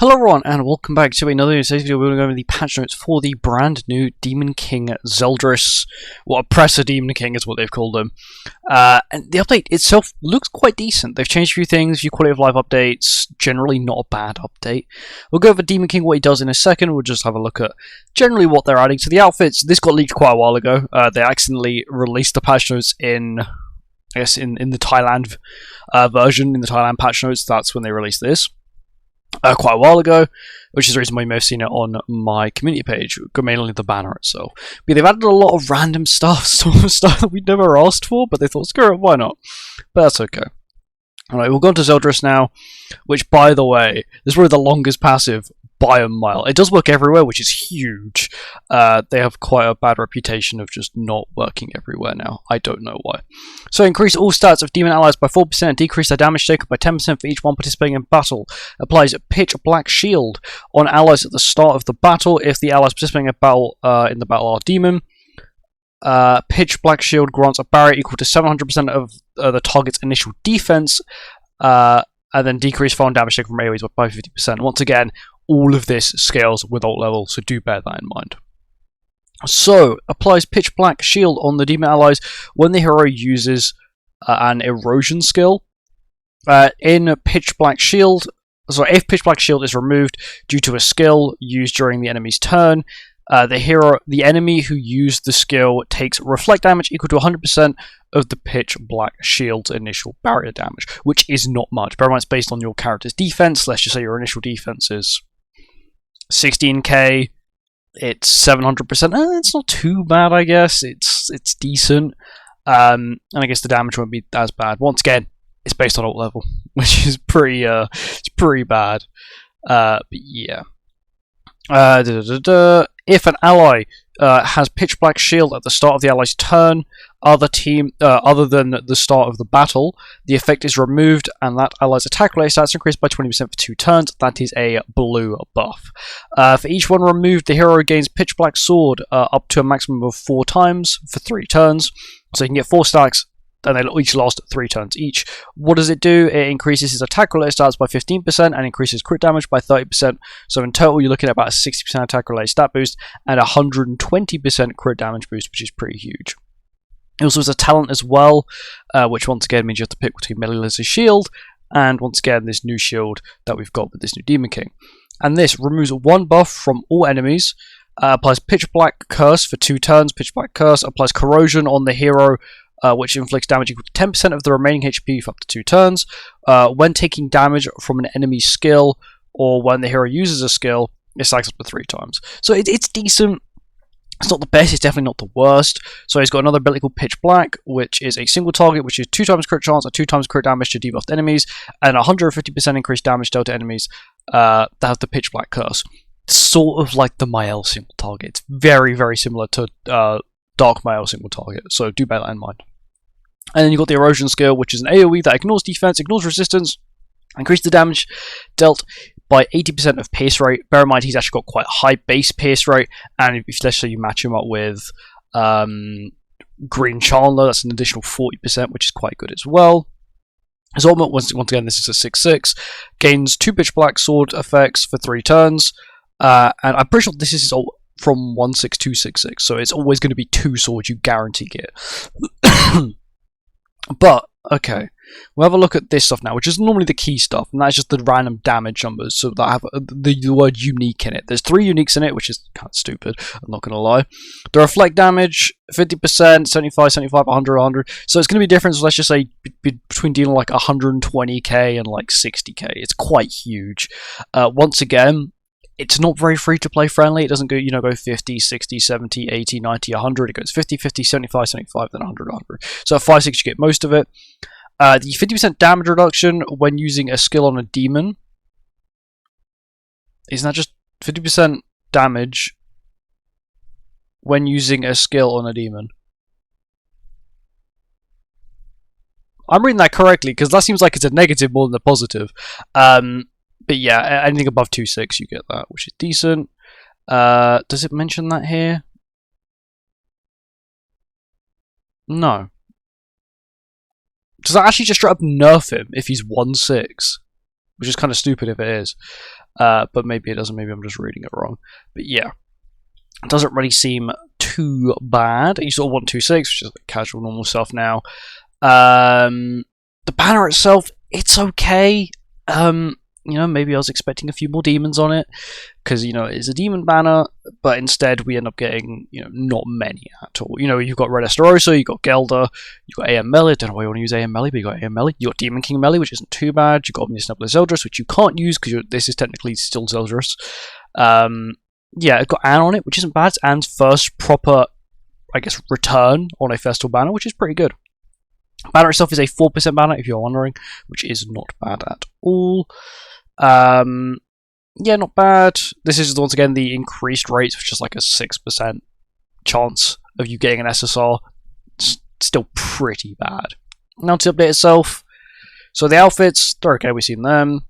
Hello everyone and welcome back to another news video. We're going to go over the patch notes for the brand new Demon King Zeldrus. Well, Oppressor Demon King is what they've called him. And the update itself looks quite decent. They've changed a few things, a few quality of life updates, generally not a bad update. We'll go over Demon King, what he does in a second. We'll just have a look at generally what they're adding to the outfits. This got leaked quite a while ago. They accidentally released the patch notes in the Thailand version, in the Thailand patch notes. That's when they released this. Quite a while ago, which is the reason why you may have seen it on my community page, mainly the banner itself. But they've added a lot of random stuff, stuff that we'd never asked for, but they thought, screw it, why not? But that's okay. Alright, we'll go on to Zeldrus now, which, by the way, is probably the longest passive by a mile. It does work everywhere, which is huge. They have quite a bad reputation of just not working everywhere now. I don't know why. So increase all stats of demon allies by 4%, decrease their damage taken by 10% for each one participating in battle. Applies a pitch black shield on allies at the start of the battle if the allies participating in the battle are demon. Pitch black shield grants a barrier equal to 700% of the target's initial defense, and then decrease fallen damage taken from AoEs by 50%. Once again, all of this scales with ult level, so do bear that in mind. So, applies pitch black shield on the demon allies when the hero uses an erosion skill. In pitch black shield, if pitch black shield is removed due to a skill used during the enemy's turn, the enemy who used the skill takes reflect damage equal to 100% of the pitch black shield's initial barrier damage, which is not much. Bear in mind, it's based on your character's defense. Let's just say your initial defense is 16k. It's 700%. It's not too bad, I guess. It's decent, and I guess the damage won't be as bad. Once again, it's based on ult level, which is pretty bad. But yeah. If an ally has pitch black shield at the start of the ally's turn, other than the start of the battle, the effect is removed and that ally's attack related stats increased by 20% for 2 turns. That is a blue buff. For each one removed, the hero gains pitch black sword up to a maximum of 4 times for 3 turns. So you can get 4 stacks, and they each last 3 turns each. What does it do? It increases his attack related stats by 15% and increases crit damage by 30%. So in total, you're looking at about a 60% attack related stat boost and a 120% crit damage boost, which is pretty huge. It also has a talent as well, which once again means you have to pick between Melee Lizard Shield and once again this new shield that we've got with this new Demon King. And this removes 1 buff from all enemies, applies Pitch Black Curse for 2 turns. Pitch Black Curse applies corrosion on the hero, which inflicts damage equal to 10% of the remaining HP for up to 2 turns. When taking damage from an enemy's skill, or when the hero uses a skill, it stacks up to 3 times. So it's decent. It's not the best, it's definitely not the worst. So he's got another ability called Pitch Black, which is a single target, which is 2 times crit chance and 2 times crit damage to debuffed enemies, and 150% increased damage dealt to enemies that have the Pitch Black Curse. Sort of like the Mael single target. It's very, very similar to Dark Mael single target, so do bear that in mind. And then you've got the Erosion skill, which is an AoE that ignores defense, ignores resistance, increases the damage dealt by 80% of pierce rate. Bear in mind, he's actually got quite a high base pierce rate, and if let's say you match him up with Green Chandler, that's an additional 40%, which is quite good as well. His ultimate, once again, this is a 6/6, gains 2 Pitch Black Sword effects for 3 turns, and I'm pretty sure this is his ult from 16266, so it's always going to be 2 swords you guarantee get. But okay, we'll have a look at this stuff now, which is normally the key stuff, and that's just the random damage numbers, so that have the word unique in it. There's 3 uniques in it, which is kind of stupid, I'm not going to lie. The reflect damage, 50%, 75, 75, 100, 100. So it's going to be different, so let's just say between dealing like 120k and like 60k. It's quite huge. Once again, it's not very free-to-play friendly. It doesn't go, go 50, 60, 70, 80, 90, 100. It goes 50, 50, 75, 75, then 100, 100. So at 5/6 you get most of it. The 50% damage reduction when using a skill on a demon. Isn't that just 50% damage when using a skill on a demon? I'm reading that correctly, because that seems like it's a negative more than a positive. But yeah, anything above 2/6 you get that, which is decent. Does it mention that here? No. Does that actually just straight up nerf him if he's 1/6? Which is kind of stupid if it is. but maybe it doesn't. Maybe I'm just reading it wrong. But yeah, it doesn't really seem too bad. You sort of want 2-6, which is like casual, normal stuff now. The banner itself, it's okay. Maybe I was expecting a few more demons on it, because, it's a demon banner, but instead we end up getting, not many at all. You've got Red Esterosa, you've got Gelder, you've got AM Melee, don't know why you want to use AM Melee, but you've got AM Melee. You've got Demon King Melee, which isn't too bad. You've got Omnisnubler Zeldrus, which you can't use, because this is technically still Zeldrus. It's got Anne on it, which isn't bad. It's Anne's first proper, I guess, return on a Festival banner, which is pretty good. Banner itself is a 4% banner, if you're wondering, which is not bad at all. Not bad. This is once again the increased rates, which is like a 6% chance of you getting an SSR. It's still pretty bad. Now to the update itself. So the outfits, they're okay, we've seen them.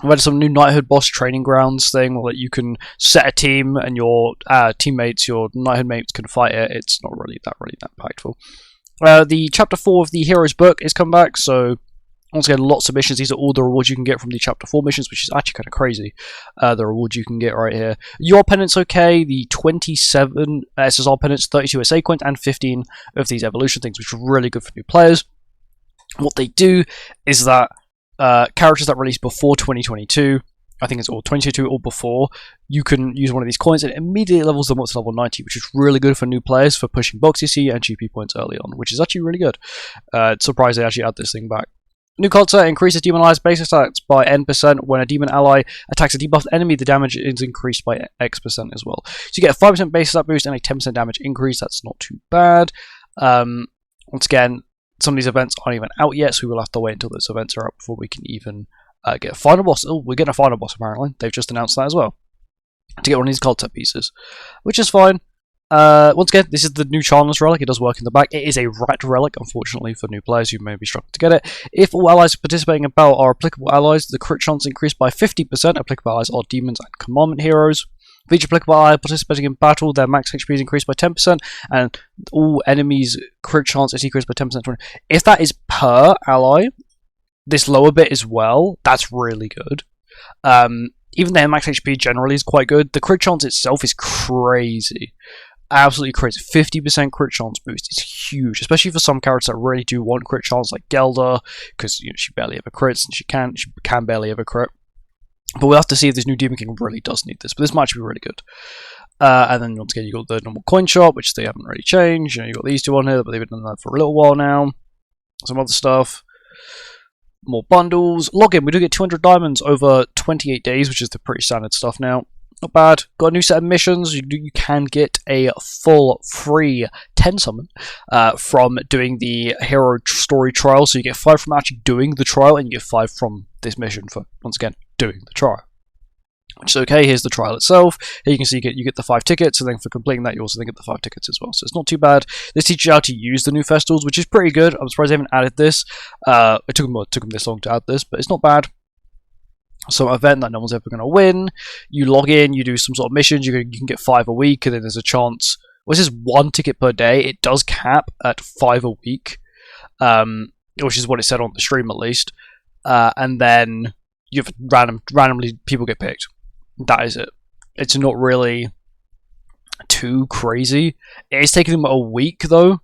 I've had some new Knighthood boss training grounds thing, where you can set a team and your teammates, your Knighthood mates can fight it. It's not really that impactful. The chapter 4 of the Heroes book is come back, so once again, lots of missions. These are all the rewards you can get from the chapter 4 missions, which is actually kind of crazy. The rewards you can get right here. Your pendants okay. The 27 SSR pendants, 32 SA coins, and 15 of these evolution things, which are really good for new players. What they do is that characters that release before 2022, I think it's all 2022 or before, you can use one of these coins and it immediately levels them up to level 90, which is really good for new players for pushing box CC and GP points early on, which is actually really good. It's surprised they actually add this thing back. New card set increases demon allies' base attacks by N%. When a demon ally attacks a debuffed enemy, the damage is increased by X% as well. So you get a 5% base attack boost and a 10% damage increase. That's not too bad. Once again, some of these events aren't even out yet, so we will have to wait until those events are out before we can even get a final boss. Oh, we're getting a final boss apparently. They've just announced that as well. To get one of these card set pieces, which is fine. Once again, this is the new Charmless relic. It does work in the back. It is a rat relic, unfortunately, for new players who may be struggling to get it. If all allies participating in battle are applicable allies, the crit chance increased by 50%. Applicable allies are demons and commandment heroes. For each applicable ally participating in battle, their max HP is increased by 10%, and all enemies' crit chance is decreased by 10%. If that is per ally, this lower bit as well, that's really good. Even their max HP generally is quite good. The crit chance itself is crazy. Absolutely crazy. 50% crit chance boost is huge, especially for some characters that really do want crit chance, like Gelder, because she barely ever crits, and she can barely ever crit. But we'll have to see if this new Demon King really does need this, but this might actually be really good. And then once again, you got the normal coin shop, which they haven't really changed. You got these two on here, but they've been doing that for a little while now. Some other stuff. More bundles. Login, we do get 200 diamonds over 28 days, which is the pretty standard stuff now. Not bad. Got a new set of missions. You can get a full free 10 summon from doing the hero story trial. So you get 5 from actually doing the trial, and you get 5 from this mission for, once again, doing the trial. Which is okay. Here's the trial itself. Here you can see you get the 5 tickets, and then for completing that, you also then get the 5 tickets as well. So it's not too bad. This teaches you how to use the new festivals, which is pretty good. I'm surprised they haven't added this. It took them this long to add this, but it's not bad. So an event that no one's ever going to win. You log in, you do some sort of missions. You can get 5 a week, and then there's a chance. Well, this is 1 ticket per day. It does cap at 5 a week, which is what it said on the stream at least. And then you have randomly people get picked. That is it. It's not really too crazy. It is taking them a week though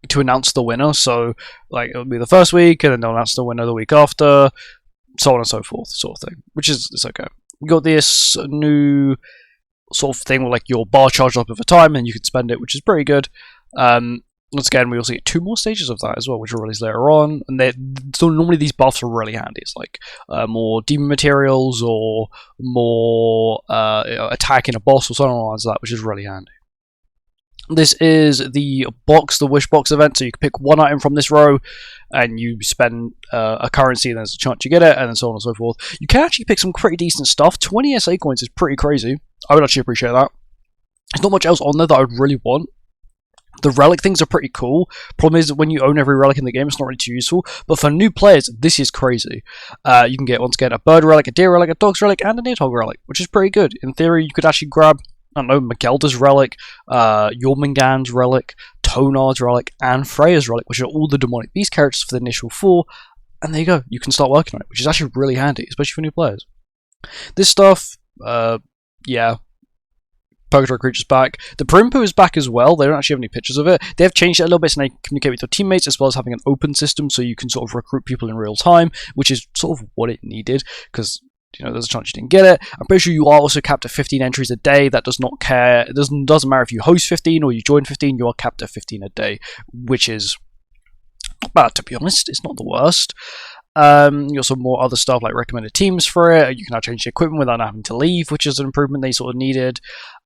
to announce the winner. So like it'll be the first week, and then they'll announce the winner the week after. So on and so forth, sort of thing, which is it's okay. You got this new sort of thing where like your bar charged up over time and you can spend it, which is pretty good. Once again, we also get 2 more stages of that as well, which are released later on. And so normally these buffs are really handy. It's like more demon materials or more attacking a boss or something like that, which is really handy. This is the wish box event, so you can pick 1 item from this row and you spend a currency and there's a chance you get it, and then so on and so forth. You can actually pick some pretty decent stuff. 20 SA coins is pretty crazy. I would actually appreciate that. There's not much else on there that I would really want. The relic things are pretty cool. Problem is that when you own every relic in the game, it's not really too useful. But for new players, this is crazy. You can get, once again, a bird relic, a deer relic, a dog's relic, and a nidhogg relic, which is pretty good. In theory, you could actually grab, I don't know, Magelda's relic, Jormungand's relic, Tonar's relic, and Freya's relic, which are all the demonic beast characters for the initial 4. And there you go. You can start working on it, which is actually really handy, especially for new players. This stuff, yeah, Purgatory creatures back. The Primpu is back as well. They don't actually have any pictures of it. They have changed it a little bit so they communicate with your teammates, as well as having an open system so you can sort of recruit people in real time, which is sort of what it needed, because there's a chance you didn't get it. I'm pretty sure you are also capped at 15 entries a day. That does not care. It doesn't matter if you host 15 or you join 15, you are capped at 15 a day, which is not bad, to be honest. It's not the worst. You also have more other stuff like recommended teams for it. You can now change the equipment without having to leave, which is an improvement they sort of needed.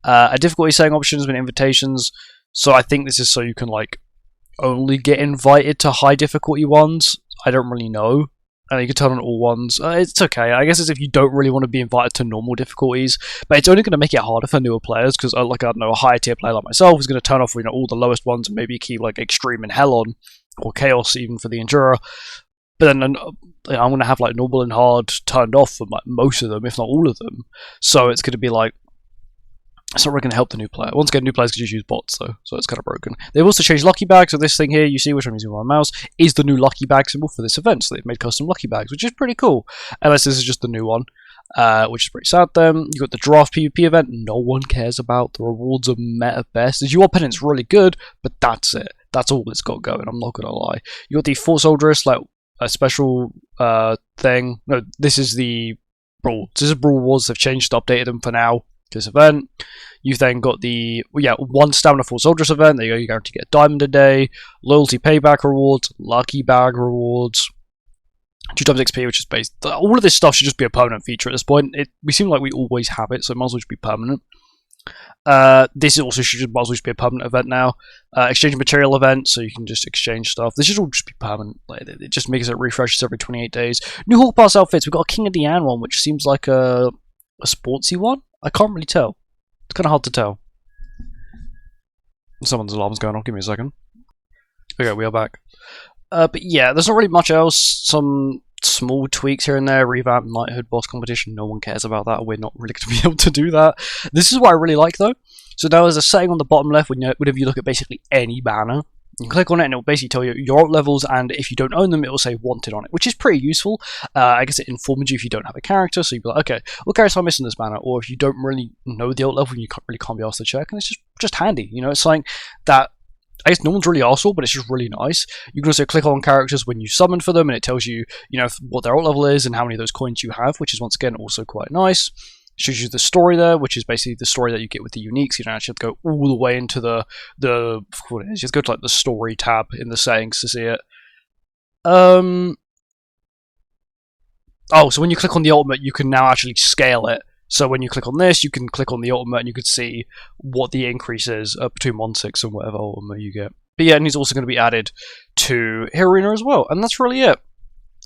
A difficulty setting option has been invitations, so I think this is so you can like only get invited to high difficulty ones. I don't really know. And you can turn on all ones. It's okay. I guess it's if you don't really want to be invited to normal difficulties, but it's only going to make it harder for newer players because, like, I don't know, a higher tier player like myself is going to turn off all the lowest ones and maybe keep like extreme and hell on, or chaos even for the endurer. But then I'm going to have like normal and hard turned off for like most of them, if not all of them. So it's going to be like, it's not really going to help the new player. Once again, new players can just use bots though, so it's kind of broken. They've also changed lucky bags, so this thing here you see, which I'm using with my mouse, is the new lucky bag symbol for this event. So they've made custom lucky bags, which is pretty cool. Unless this is just the new one, which is pretty sad then. You've got the draft PvP event, no one cares about. The rewards are met at best. The UR pennant's really good, but that's it. That's all it's got going, I'm not going to lie. You got the Force Zeldrus, like a special thing. No, this is the Brawl. This is Brawl Wars. They've changed, updated them for now. This event. You've then got the one stamina Force Zeldrus event. There you go. You guarantee to get a diamond a day. Loyalty payback rewards. Lucky bag rewards. 2x XP, which is based. All of this stuff should just be a permanent feature at this point. We seem like we always have it, so it might as well just be permanent. This also should might as well just be a permanent event now. Exchange material event, so you can just exchange stuff. This should all just be permanent. It just makes it refreshes every 28 days. New Hawk Pass outfits. We've got a King of Diane one, which seems like a sportsy one. I can't really tell. It's kind of hard to tell. Someone's alarm's going off. Give me a second. Okay, we are back. But yeah, there's not really much else. Some small tweaks here and there. Revamp Knighthood boss competition. No one cares about that. We're not really going to be able to do that. This is what I really like though. So now there's a setting on the bottom left whenever you look at basically any banner. You click on it and it will basically tell you your alt levels, and if you don't own them, it will say wanted on it, which is pretty useful. I guess it informs you if you don't have a character, so you'll be like, okay, what characters am I missing this banner? Or if you don't really know the alt level, you can't be asked to check, and it's just handy. It's something that I guess no one's really asked for, but it's just really nice. You can also click on characters when you summon for them, and it tells you, what their alt level is and how many of those coins you have, which is once again also quite nice. Shows you the story there, which is basically the story that you get with the uniques. You don't actually have to go all the way into the what it is. You just go to like the story tab in the settings to see it. Oh, so when you click on the ultimate, you can now actually scale it. So when you click on this, you can click on the ultimate and you can see what the increase is between 1/6 and whatever ultimate you get. But yeah, and it's also going to be added to Hero Arena as well, and that's really it.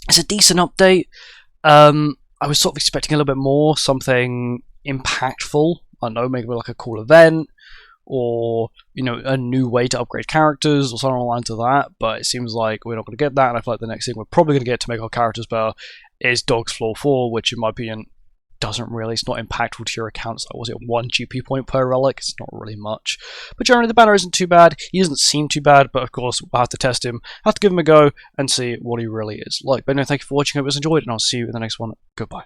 It's a decent update. I was sort of expecting a little bit more, something impactful. I don't know, maybe like a cool event, or a new way to upgrade characters, or something along the lines of that. But it seems like we're not going to get that, and I feel like the next thing we're probably going to get to make our characters better is Dog's Floor 4, which in my opinion it's not impactful to your accounts. Like, was it 1 GP point per relic? It's not really much. But generally the banner isn't too bad. He doesn't seem too bad, but of course we'll have to test him, have to give him a go and see what he really is like. But anyway, thank you for watching. I hope you guys enjoyed, and I'll see you in the next one. Goodbye.